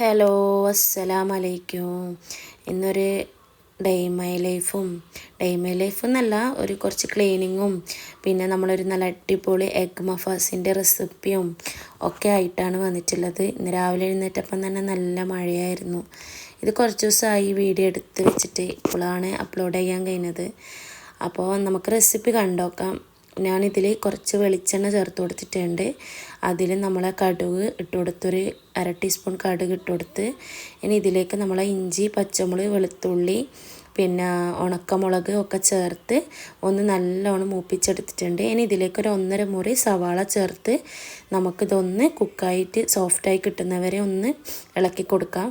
Hello, അസ്സലാമലൈക്കും. ഇന്നൊരു day my life എന്നല്ല, ഒരു കുറച്ച് ക്ലീനിങ്ങും പിന്നെ നമ്മളൊരു നല്ല അടിപൊളി എഗ് മഫാസിൻ്റെ റെസിപ്പിയും ഒക്കെ ആയിട്ടാണ് വന്നിട്ടുള്ളത്. ഇന്ന് രാവിലെ എഴുന്നേറ്റപ്പം തന്നെ നല്ല മഴയായിരുന്നു. ഇത് കുറച്ച് ദിവസമായി വീഡിയോ എടുത്ത് വെച്ചിട്ട് ഇപ്പോഴാണ് അപ്ലോഡ് ചെയ്യാൻ കഴിഞ്ഞത്. അപ്പോൾ നമുക്ക് റെസിപ്പി കണ്ടോക്കാം. ഞാനിതിൽ കുറച്ച് വെളിച്ചെണ്ണ ചേർത്ത് കൊടുത്തിട്ടുണ്ട്. അതിൽ നമ്മളെ കടുക് ഇട്ട് കൊടുത്തൊരു 1/2 ടീസ്പൂൺ കടുക് ഇട്ട് കൊടുത്ത്, ഇനി ഇതിലേക്ക് നമ്മളെ ഇഞ്ചി, പച്ചമുളക്, വെളുത്തുള്ളി പിന്നെ ഉണക്കമുളക് ഒക്കെ ചേർത്ത് ഒന്ന് നല്ലോണം മൂപ്പിച്ചെടുത്തിട്ടുണ്ട്. ഇനി ഇതിലേക്ക് ഒരു 1.5 മുറി സവാള ചേർത്ത് നമുക്കിതൊന്ന് കുക്കായിട്ട് സോഫ്റ്റായി കിട്ടുന്നവരെ ഒന്ന് ഇളക്കി കൊടുക്കാം.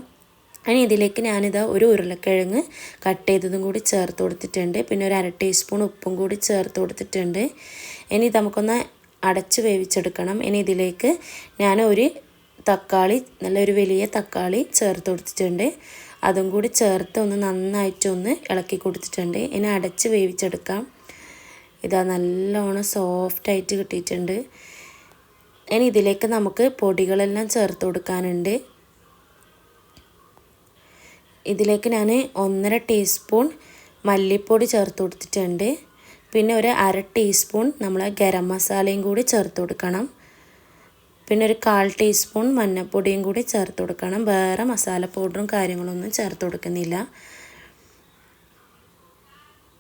ഇനി ഇതിലേക്ക് ഞാനിതാ ഒരു ഉരുളക്കിഴങ്ങ് കട്ട് ചെയ്തതും കൂടി ചേർത്ത് കൊടുത്തിട്ടുണ്ട്. പിന്നെ ഒരു 1/2 ടീസ്പൂൺ ഉപ്പും കൂടി ചേർത്ത് കൊടുത്തിട്ടുണ്ട്. ഇനി നമുക്കൊന്ന് അടച്ച് വേവിച്ചെടുക്കണം. ഇനി ഇതിലേക്ക് ഞാൻ ഒരു തക്കാളി, നല്ലൊരു വലിയ തക്കാളി ചേർത്ത് കൊടുത്തിട്ടുണ്ട്. അതും കൂടി ചേർത്ത് ഒന്ന് നന്നായിട്ടൊന്ന് ഇളക്കി കൊടുത്തിട്ടുണ്ട്. ഇനി അടച്ച് വേവിച്ചെടുക്കാം. ഇതാ നല്ലോണം സോഫ്റ്റായിട്ട് കിട്ടിയിട്ടുണ്ട്. ഇനി ഇതിലേക്ക് നമുക്ക് പൊടികളെല്ലാം ചേർത്ത് കൊടുക്കാനുണ്ട്. ഇതിലേക്ക് ഞാൻ 1.5 ടീസ്പൂൺ മല്ലിപ്പൊടി ചേർത്ത് കൊടുത്തിട്ടുണ്ട്. പിന്നെ ഒരു 1/2 ടീസ്പൂൺ നമ്മളെ ഗരം മസാലയും കൂടി ചേർത്ത് കൊടുക്കണം. പിന്നെ ഒരു 1/4 ടീസ്പൂൺ മഞ്ഞൾപ്പൊടിയും കൂടി ചേർത്ത് കൊടുക്കണം. വേറെ മസാല പൗഡറും കാര്യങ്ങളൊന്നും ചേർത്ത് കൊടുക്കുന്നില്ല.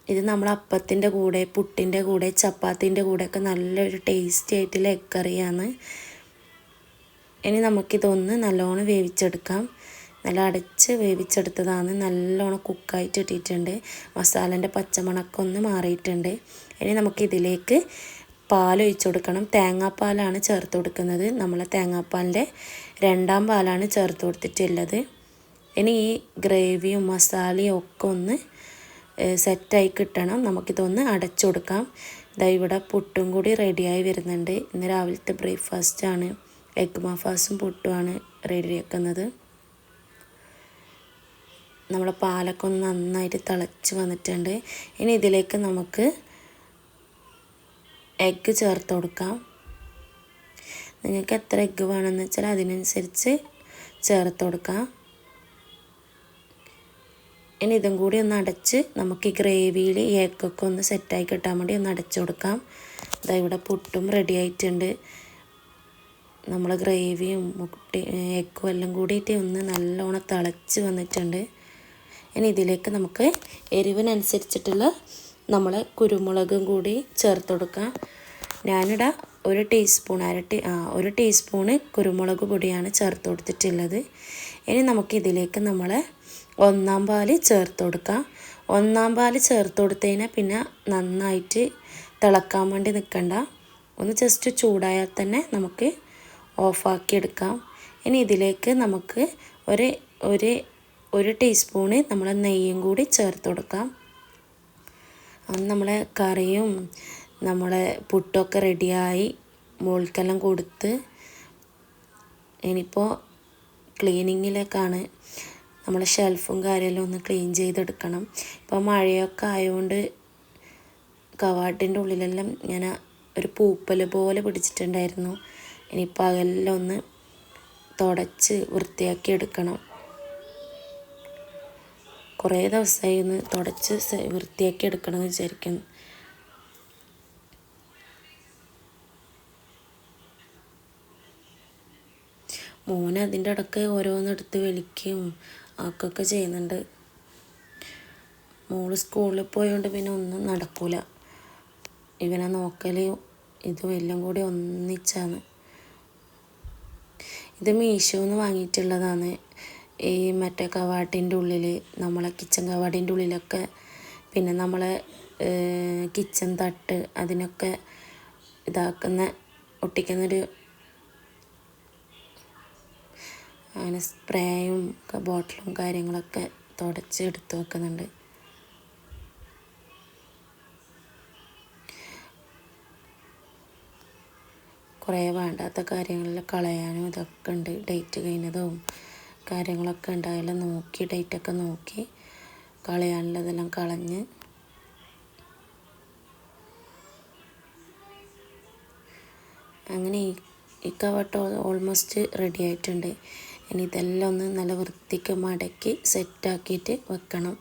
ഇത് നമ്മൾ അപ്പത്തിൻ്റെ കൂടെ, പുട്ടിൻ്റെ കൂടെ, ചപ്പാത്തിൻ്റെ കൂടെയൊക്കെ നല്ലൊരു ടേസ്റ്റി ആയിട്ടുള്ള എഗ് കറിയാണ്. ഇനി നമുക്കിതൊന്ന് നല്ലോണം വേവിച്ചെടുക്കാം. നല്ല അടച്ച് വേവിച്ചെടുത്തതാണ്. നല്ലോണം കുക്കായിട്ട് ഇട്ടിട്ടുണ്ട്. മസാലേൻ്റെ പച്ചമണക്കം ഒന്ന് മാറിയിട്ടുണ്ട്. ഇനി നമുക്കിതിലേക്ക് പാലൊഴിച്ച് കൊടുക്കണം. തേങ്ങാപ്പാലാണ് ചേർത്ത് കൊടുക്കുന്നത്. നമ്മളെ തേങ്ങാപ്പാലിൻ്റെ 2ാം പാലാണ് ചേർത്ത് കൊടുത്തിട്ടുള്ളത്. ഇനി ഈ ഗ്രേവിയും മസാലയും ഒക്കെ ഒന്ന് സെറ്റായി കിട്ടണം. നമുക്കിതൊന്ന് അടച്ചു കൊടുക്കാം. ഇതാ ഇവിടെ പുട്ടും കൂടി റെഡിയായി വരുന്നുണ്ട്. ഇന്ന് രാവിലത്തെ ബ്രേക്ക്ഫാസ്റ്റാണ്. എഗ് മഫാസും പുട്ടുമാണ് റെഡിയാക്കുന്നത്. നമ്മുടെ പാലൊക്കെ ഒന്ന് നന്നായിട്ട് തിളച്ച് വന്നിട്ടുണ്ട്. ഇനി ഇതിലേക്ക് നമുക്ക് എഗ്ഗ് ചേർത്ത് കൊടുക്കാം. നിങ്ങൾക്ക് എത്ര എഗ്ഗ് വേണമെന്ന് വെച്ചാൽ അതിനനുസരിച്ച് ചേർത്ത് കൊടുക്കാം. ഇനി ഇതും കൂടി ഒന്ന് അടച്ച് നമുക്ക് ഈ ഗ്രേവിയിൽ ഈ എഗ്ഗൊക്കെ ഒന്ന് സെറ്റായി കിട്ടാൻ വേണ്ടി ഒന്ന് അടച്ചു കൊടുക്കാം. ഇതാ ഇവിടെ പുട്ടും റെഡി ആയിട്ടുണ്ട്. നമ്മൾ ഗ്രേവിയും എഗ്ഗും എല്ലാം കൂടിയിട്ട് ഒന്ന് നല്ലോണം തിളച്ച് വന്നിട്ടുണ്ട്. ഇനി ഇതിലേക്ക് നമുക്ക് എരിവിനനുസരിച്ചിട്ടുള്ള നമ്മൾ കുരുമുളകും കൂടി ചേർത്ത് കൊടുക്കാം. ഞാനിവിടെ ഒരു ടീസ്പൂണ് കുരുമുളക് പൊടിയാണ് ചേർത്ത് കൊടുത്തിട്ടുള്ളത്. ഇനി നമുക്കിതിലേക്ക് നമ്മൾ 1ാം പാല് ചേർത്ത് കൊടുക്കാം. 1ാം പാല് ചേർത്ത് കൊടുത്തതിന് പിന്നെ നന്നായിട്ട് തിളക്കാൻ വേണ്ടി നിൽക്കണ്ട. ഒന്ന് ജസ്റ്റ് ചൂടായാൽ തന്നെ നമുക്ക് ഓഫാക്കി എടുക്കാം. ഇനി ഇതിലേക്ക് നമുക്ക് ഒരു ടീസ്പൂണ് നമ്മൾ നെയ്യും കൂടി ചേർത്ത് കൊടുക്കാം. നമ്മളെ കറിയും നമ്മളെ പുട്ടൊക്കെ റെഡിയായി മോൾക്കെല്ലാം കൊടുത്ത് ഇനിയിപ്പോൾ ക്ലീനിങ്ങിലേക്കാണ്. നമ്മളെ ഷെൽഫും കാര്യമെല്ലാം ഒന്ന് ക്ലീൻ ചെയ്തെടുക്കണം. ഇപ്പോൾ മഴയൊക്കെ ആയതുകൊണ്ട് കവാട്ടിൻ്റെ ഉള്ളിലെല്ലാം ഞാൻ ഒരു പൂപ്പൽ പോലെ പിടിച്ചിട്ടുണ്ടായിരുന്നു. ഇനിയിപ്പോൾ അതെല്ലാം ഒന്ന് തുടച്ച് വൃത്തിയാക്കി എടുക്കണം. കുറേ ദിവസമായി ഒന്ന് തുടച്ച് വൃത്തിയാക്കി എടുക്കണമെന്ന് വിചാരിക്കുന്നു. മോന് അതിൻ്റെ ഇടയ്ക്ക് ഓരോന്നെടുത്ത് വലിക്കുകയും ആക്കുകയൊക്കെ ചെയ്യുന്നുണ്ട്. മോള് സ്കൂളിൽ പോയതുകൊണ്ട് പിന്നെ ഒന്നും നടക്കില്ല. ഇവനെ നോക്കൽ ഇതും എല്ലാം കൂടി ഒന്നിച്ചാണ്. ഇത് മീഷോന്ന് വാങ്ങിയിട്ടുള്ളതാണ്. ഈ മറ്റേ കവാട്ടിൻ്റെ ഉള്ളിൽ, നമ്മളെ കിച്ചൺ കവാടിൻ്റെ ഉള്ളിലൊക്കെ, പിന്നെ നമ്മളെ കിച്ചൺ തട്ട് അതിനൊക്കെ ഒട്ടിക്കുന്നൊരു അങ്ങനെ സ്പ്രേയും ബോട്ടിലും കാര്യങ്ങളൊക്കെ തുടച്ച് എടുത്ത് വെക്കുന്നുണ്ട്. കുറേ വേണ്ടാത്ത കാര്യങ്ങളിൽ കളയാനും ഇതൊക്കെ ഉണ്ട്. ഡേറ്റ് കഴിഞ്ഞതും കാര്യങ്ങളൊക്കെ ഉണ്ടായാലും നോക്കി, ഡേറ്റൊക്കെ നോക്കി കളയാനുള്ളതെല്ലാം കളഞ്ഞ് അങ്ങനെ ഈ കവട്ട് ഓൾമോസ്റ്റ് റെഡി ആയിട്ടുണ്ട്. ഇനി ഇതെല്ലാം ഒന്ന് നല്ല വൃത്തിക്ക് മടക്കി സെറ്റാക്കിയിട്ട് വെക്കണം.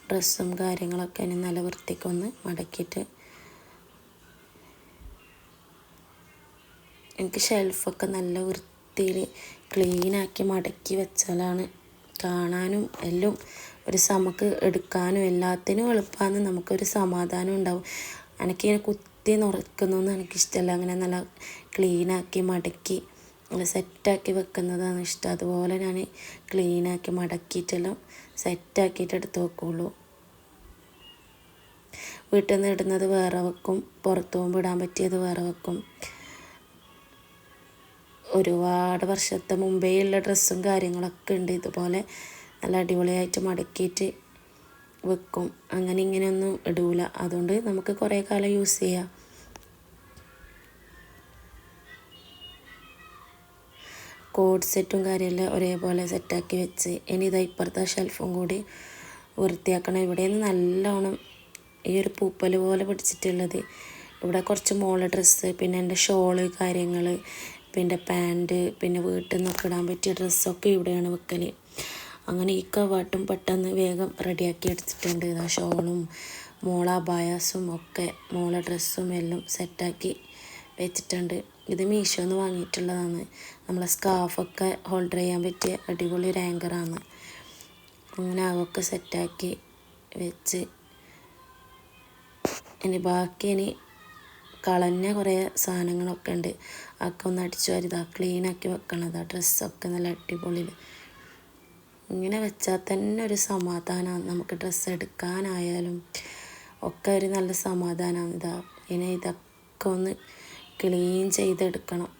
ഡ്രസ്സും കാര്യങ്ങളൊക്കെ ഇനി നല്ല വൃത്തിക്കൊന്ന് മടക്കിയിട്ട്. എനിക്ക് ഷെൽഫൊക്കെ നല്ല വൃത്തിയിൽ ക്ലീനാക്കി മടക്കി വെച്ചാലാണ് കാണാനും എല്ലാം ഒരു നമുക്ക് എടുക്കാനും എല്ലാത്തിനും എളുപ്പമാണ്. നമുക്കൊരു സമാധാനം ഉണ്ടാവും. എനിക്കിങ്ങനെ കുത്തി നുറക്കുന്നൊന്നും എനിക്കിഷ്ടമല്ല. അങ്ങനെ നല്ല ക്ലീനാക്കി മടക്കി നല്ല സെറ്റാക്കി വെക്കുന്നതാണ് ഇഷ്ടം. അതുപോലെ ഞാൻ ക്ലീനാക്കി മടക്കിയിട്ടെല്ലാം സെറ്റാക്കിയിട്ട് എടുത്ത് വെക്കുള്ളൂ. വീട്ടിൽ നിന്ന് ഇടുന്നത് വേറെ വെക്കും, പുറത്തു പോകുമ്പോൾ ഇടാൻ പറ്റിയത് വേറെ വെക്കും. ഒരുപാട് വർഷത്തെ മുമ്പേ ഉള്ള ഡ്രസ്സും കാര്യങ്ങളൊക്കെ ഉണ്ട്. ഇതുപോലെ നല്ല അടിപൊളിയായിട്ട് മടക്കിയിട്ട് വെക്കും. അങ്ങനെ ഇങ്ങനെയൊന്നും ഇടൂല. അതുകൊണ്ട് നമുക്ക് കുറേ കാലം യൂസ് ചെയ്യാം. കോഡ് സെറ്റും കാര്യമെല്ലാം ഒരേപോലെ സെറ്റാക്കി വെച്ച് ഇനി ഇതാ ഇപ്പുറത്തെ ഷെൽഫും കൂടി വൃത്തിയാക്കണം. ഇവിടെ നിന്ന് നല്ലോണം ഈ ഒരു പൂപ്പൽ പോലെ പിടിച്ചിട്ടുള്ളത്. ഇവിടെ കുറച്ച് മോളെ ഡ്രസ്സ്, പിന്നെ എൻ്റെ ഷോള് കാര്യങ്ങൾ, പിന്നെ പാൻറ്റ്, പിന്നെ വീട്ടിൽ നിന്നൊക്കെ ഇടാൻ പറ്റിയ ഡ്രസ്സൊക്കെ ഇവിടെയാണ് വെക്കൽ. അങ്ങനെ ഈ കവാട്ടും പെട്ടെന്ന് വേഗം റെഡിയാക്കി എടുത്തിട്ടുണ്ട്. ഇതാ ഷോളും മോളെ അബായാസും ഒക്കെ മോളെ ഡ്രസ്സും എല്ലാം സെറ്റാക്കി വെച്ചിട്ടുണ്ട്. ഇത് മീഷോന്ന് വാങ്ങിയിട്ടുള്ളതാണ്. നമ്മളെ സ്കാർഫൊക്കെ ഹോൾഡർ ചെയ്യാൻ പറ്റിയ അടിപൊളി ഒരു ആങ്കറാണ്. അങ്ങനെ അതൊക്കെ സെറ്റാക്കി വെച്ച് ഇനി കളഞ്ഞ കുറേ സാധനങ്ങളൊക്കെ ഉണ്ട്. അതൊക്കെ ഒന്ന് അടിച്ചു വാരിതാ ക്ലീനാക്കി വെക്കണതാ. ഡ്രസ്സൊക്കെ നല്ല അടിപൊളിയിൽ ഇങ്ങനെ വെച്ചാൽ തന്നെ ഒരു സമാധാനമാണ്. നമുക്ക് ഡ്രസ്സ് എടുക്കാനായാലും ഒക്കെ ഒരു നല്ല സമാധാനമാണ്. ഇനി ഇതൊക്കെ ഒന്ന് ക്ലീൻ ചെയ്തെടുക്കണം.